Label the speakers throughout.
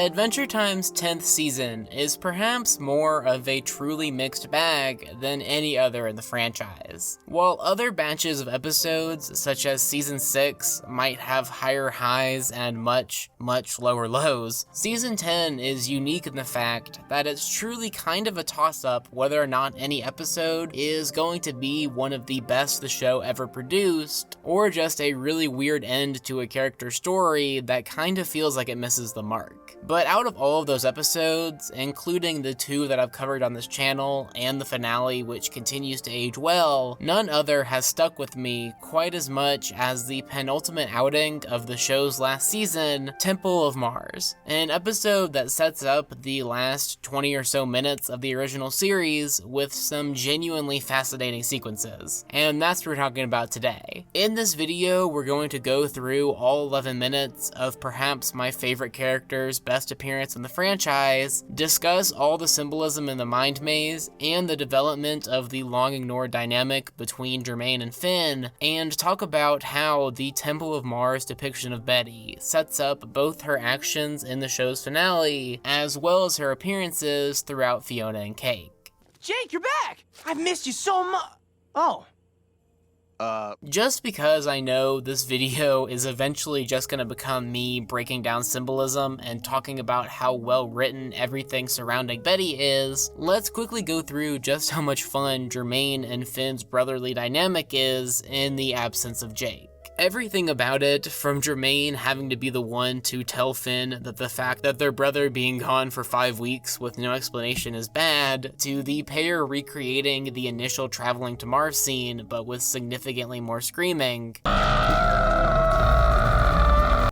Speaker 1: Adventure Time's 10th season is perhaps more of a truly mixed bag than any other in the franchise. While other batches of episodes, such as Season 6, might have higher highs and much lower lows, Season 10 is unique in the fact that it's truly kind of a toss-up whether or not any episode is going to be one of the best the show ever produced, or just a really weird end to a character story that kind of feels like it misses the mark. But out of all of those episodes, including the 2 that I've covered on this channel and the finale, which continues to age well, none other has stuck with me quite as much as the penultimate outing of the show's last season, Temple of Mars, an episode that sets up the last 20 or so minutes of the original series with some genuinely fascinating sequences. And that's what we're talking about today. In this video, we're going to go through all 11 minutes of perhaps my favorite character's best appearance in the franchise, discuss all the symbolism in the Mind Maze, and the development of the long-ignored dynamic between Germain and Finn, and talk about how the Temple of Mars depiction of Betty sets up both her actions in the show's finale, as well as her appearances throughout Fiona and Cake.
Speaker 2: Jake, you're back! I've missed you so much. Oh.
Speaker 1: Just because I know this video is eventually just gonna become me breaking down symbolism and talking about how well written everything surrounding Betty is, let's quickly go through just how much fun Germain and Finn's brotherly dynamic is in the absence of Jake. Everything about it, from Germain having to be the one to tell Finn that the fact that their brother being gone for 5 weeks with no explanation is bad, to the pair recreating the initial traveling to Mars scene but with significantly more screaming,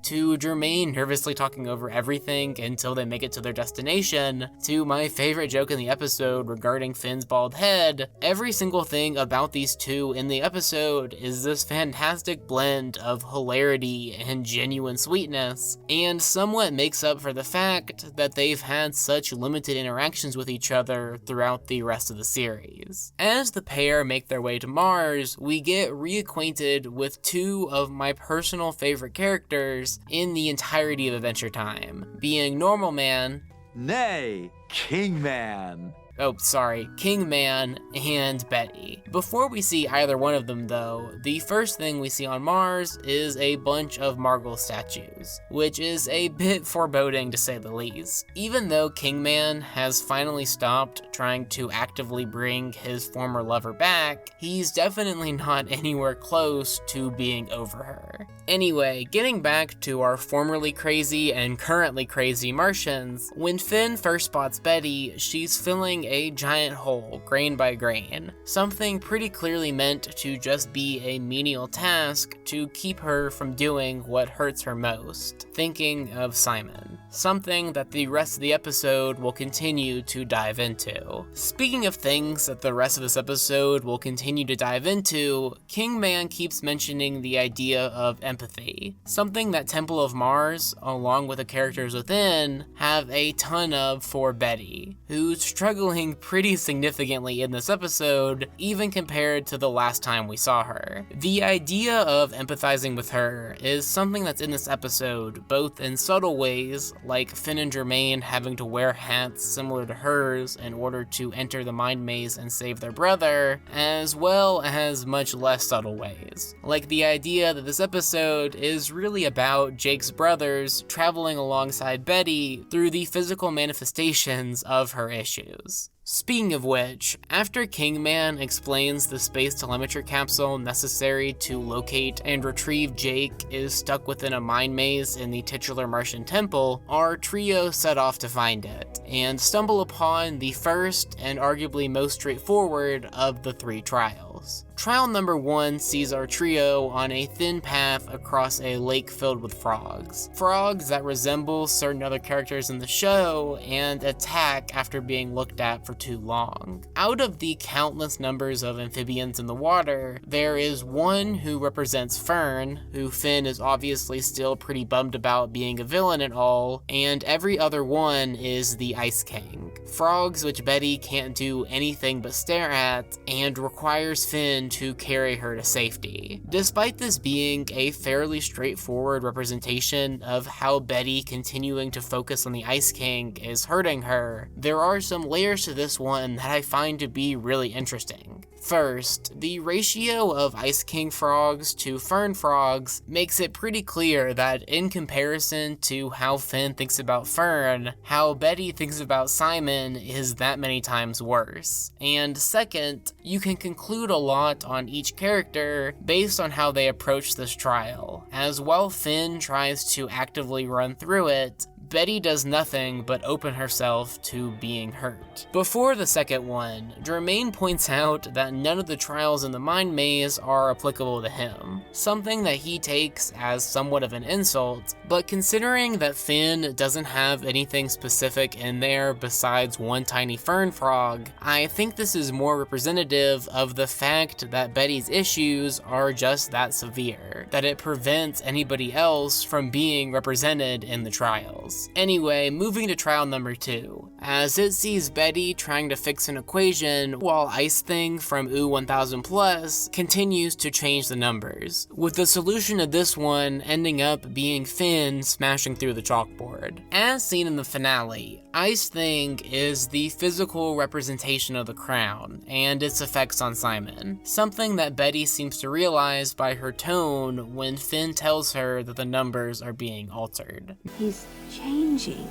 Speaker 1: to Germain nervously talking over everything until they make it to their destination, to my favorite joke in the episode regarding Finn's bald head. Every single thing about these two in the episode is this fantastic blend of hilarity and genuine sweetness, and somewhat makes up for the fact that they've had such limited interactions with each other throughout the rest of the series. As the pair make their way to Mars, we get reacquainted with 2 of my personal favorite characters in the entirety of Adventure Time, being Normal Man,
Speaker 3: nay, King Man.
Speaker 1: King Man and Betty. Before we see either one of them though, the first thing we see on Mars is a bunch of Margle statues, which is a bit foreboding to say the least. Even though King Man has finally stopped trying to actively bring his former lover back, he's definitely not anywhere close to being over her. Anyway, getting back to our formerly crazy and currently crazy Martians, when Finn first spots Betty, she's filling a giant hole, grain by grain, something pretty clearly meant to just be a menial task to keep her from doing what hurts her most, thinking of Simon, something that the rest of the episode will continue to dive into. Speaking of things that the rest of this episode will continue to dive into, King Man keeps mentioning the idea of empathy, something that Temple of Mars, along with the characters within, have a ton of for Betty, who's struggling pretty significantly in this episode, even compared to the last time we saw her. The idea of empathizing with her is something that's in this episode, both in subtle ways, like Finn and Germain having to wear hats similar to hers in order to enter the Mind Maze and save their brother, as well as much less subtle ways, like the idea that this episode is really about Jake's brothers traveling alongside Betty through the physical manifestations of her issues. Speaking of which, after King Man explains the space telemetry capsule necessary to locate and retrieve Jake is stuck within a mind maze in the titular Martian temple, our trio set off to find it, and stumble upon the first and arguably most straightforward of the 3 trials. Trial number 1 sees our trio on a thin path across a lake filled with frogs. Frogs that resemble certain other characters in the show and attack after being looked at for too long. Out of the countless numbers of amphibians in the water, there is one who represents Fern, who Finn is obviously still pretty bummed about being a villain and all, and every other one is the Ice King. Frogs which Betty can't do anything but stare at, and requires Finn to carry her to safety. Despite this being a fairly straightforward representation of how Betty continuing to focus on the Ice King is hurting her, there are some layers to this one that I find to be really interesting. First, the ratio of Ice King frogs to Fern frogs makes it pretty clear that in comparison to how Finn thinks about Fern, how Betty thinks about Simon is that many times worse. And second, you can conclude a lot on each character based on how they approach this trial, as while Finn tries to actively run through it, Betty does nothing but open herself to being hurt. Before the second one, Jermaine points out that none of the trials in the Mind Maze are applicable to him, something that he takes as somewhat of an insult, but considering that Finn doesn't have anything specific in there besides one tiny fern frog, I think this is more representative of the fact that Betty's issues are just that severe, that it prevents anybody else from being represented in the trials. Anyway, moving to trial number 2, as it sees Betty trying to fix an equation while Ice Thing from Ooh 1000 Plus continues to change the numbers, with the solution of this one ending up being Finn smashing through the chalkboard. As seen in the finale, Ice Thing is the physical representation of the crown and its effects on Simon, something that Betty seems to realize by her tone when Finn tells her that the numbers are being altered.
Speaker 4: He's changing.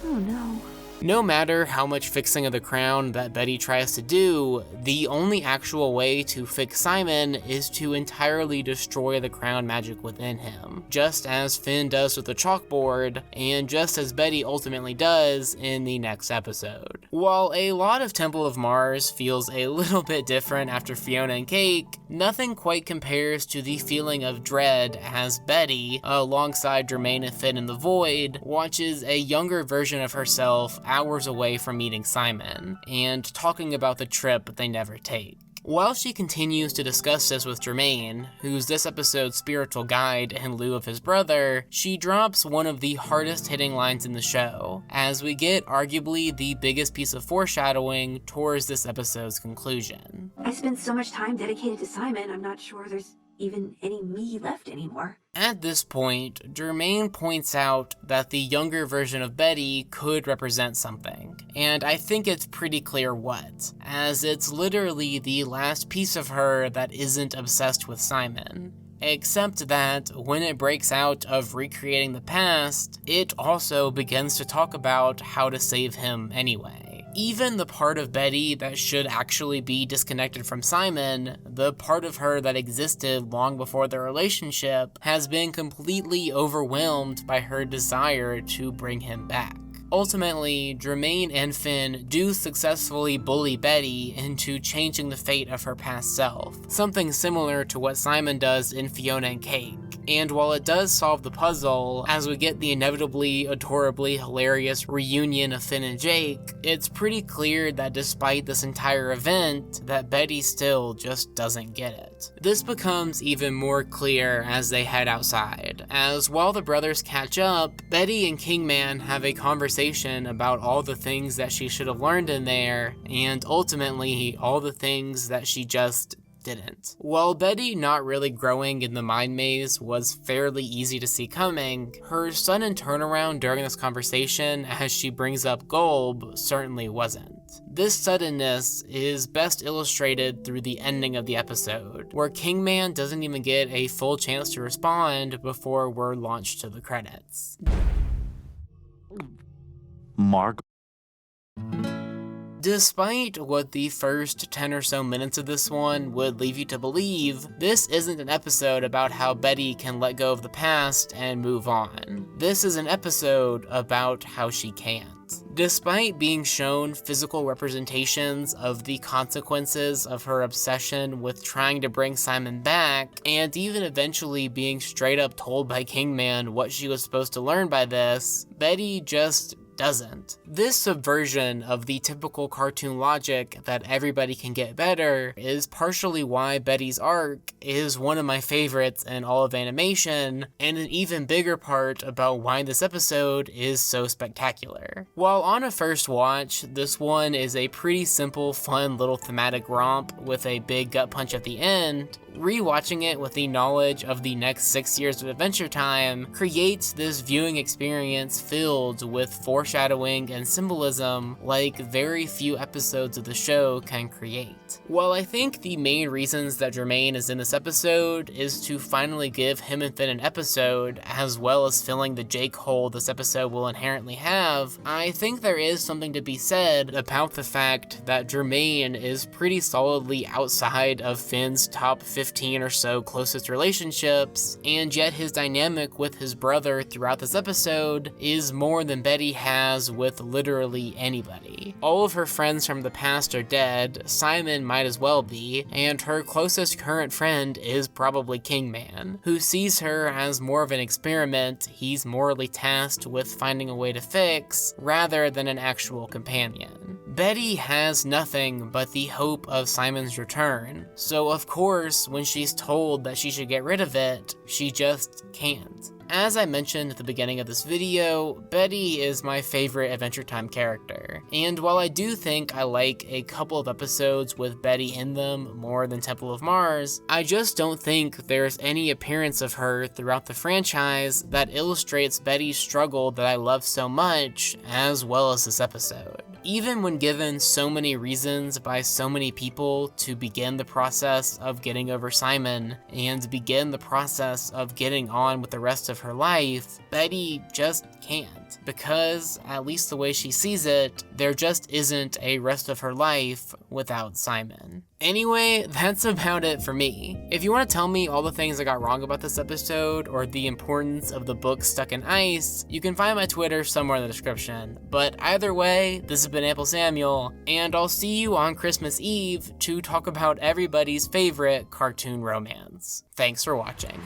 Speaker 4: Oh no.
Speaker 1: No matter how much fixing of the crown that Betty tries to do, the only actual way to fix Simon is to entirely destroy the crown magic within him, just as Finn does with the chalkboard, and just as Betty ultimately does in the next episode. While a lot of Temple of Mars feels a little bit different after Fiona and Cake, nothing quite compares to the feeling of dread as Betty, alongside Jermaine and Finn in the Void, watches a younger version of herself hours away from meeting Simon, and talking about the trip they never take. While she continues to discuss this with Jermaine, who's this episode's spiritual guide in lieu of his brother, she drops one of the hardest hitting lines in the show, as we get arguably the biggest piece of foreshadowing towards this episode's conclusion.
Speaker 4: I spent so much time dedicated to Simon, I'm not sure there's even any me left anymore.
Speaker 1: At this point, Jermaine points out that the younger version of Betty could represent something, and I think it's pretty clear what, as it's literally the last piece of her that isn't obsessed with Simon. Except that, when it breaks out of recreating the past, it also begins to talk about how to save him anyway. Even the part of Betty that should actually be disconnected from Simon, the part of her that existed long before their relationship, has been completely overwhelmed by her desire to bring him back. Ultimately, Jermaine and Finn do successfully bully Betty into changing the fate of her past self, something similar to what Simon does in Fiona and Cake. And while it does solve the puzzle, as we get the inevitably, adorably hilarious reunion of Finn and Jake, it's pretty clear that despite this entire event, that Betty still just doesn't get it. This becomes even more clear as they head outside, as while the brothers catch up, Betty and Kingman have a conversation about all the things that she should have learned in there, and ultimately all the things that she just didn't. While Betty not really growing in the Mind Maze was fairly easy to see coming, her sudden turnaround during this conversation as she brings up Golb certainly wasn't. This suddenness is best illustrated through the ending of the episode, where Kingman doesn't even get a full chance to respond before we're launched to the credits.
Speaker 3: Mark.
Speaker 1: Despite what the first 10 or so minutes of this one would leave you to believe, this isn't an episode about how Betty can let go of the past and move on. This is an episode about how she can't. Despite being shown physical representations of the consequences of her obsession with trying to bring Simon back, and even eventually being straight up told by Kingman what she was supposed to learn by this, Betty just doesn't. This subversion of the typical cartoon logic that everybody can get better is partially why Betty's arc is one of my favorites in all of animation, and an even bigger part about why this episode is so spectacular. While on a first watch, this one is a pretty simple, fun little thematic romp with a big gut punch at the end, rewatching it with the knowledge of the next 6 years of Adventure Time creates this viewing experience filled with foreshadowing and symbolism like very few episodes of the show can create. While I think the main reasons that Jermaine is in this episode is to finally give him and Finn an episode, as well as filling the Jake hole this episode will inherently have, I think there is something to be said about the fact that Jermaine is pretty solidly outside of Finn's top 15 or so closest relationships, and yet his dynamic with his brother throughout this episode is more than Betty has with literally anybody. All of her friends from the past are dead, Simon might as well be, and her closest current friend is probably Kingman, who sees her as more of an experiment he's morally tasked with finding a way to fix, rather than an actual companion. Betty has nothing but the hope of Simon's return, so of course, when she's told that she should get rid of it, she just can't. As I mentioned at the beginning of this video, Betty is my favorite Adventure Time character, and while I do think I like a couple of episodes with Betty in them more than Temple of Mars, I just don't think there's any appearance of her throughout the franchise that illustrates Betty's struggle that I love so much, as well as this episode. Even when given so many reasons by so many people to begin the process of getting over Simon, and begin the process of getting on with the rest of her life, Betty just can't, because, at least the way she sees it, there just isn't a rest of her life without Simon. Anyway, that's about it for me. If you want to tell me all the things I got wrong about this episode, or the importance of the book Stuck in Ice, you can find my Twitter somewhere in the description. But either way, this has been AmpleSamuel, and I'll see you on Christmas Eve to talk about everybody's favorite cartoon romance. Thanks for watching.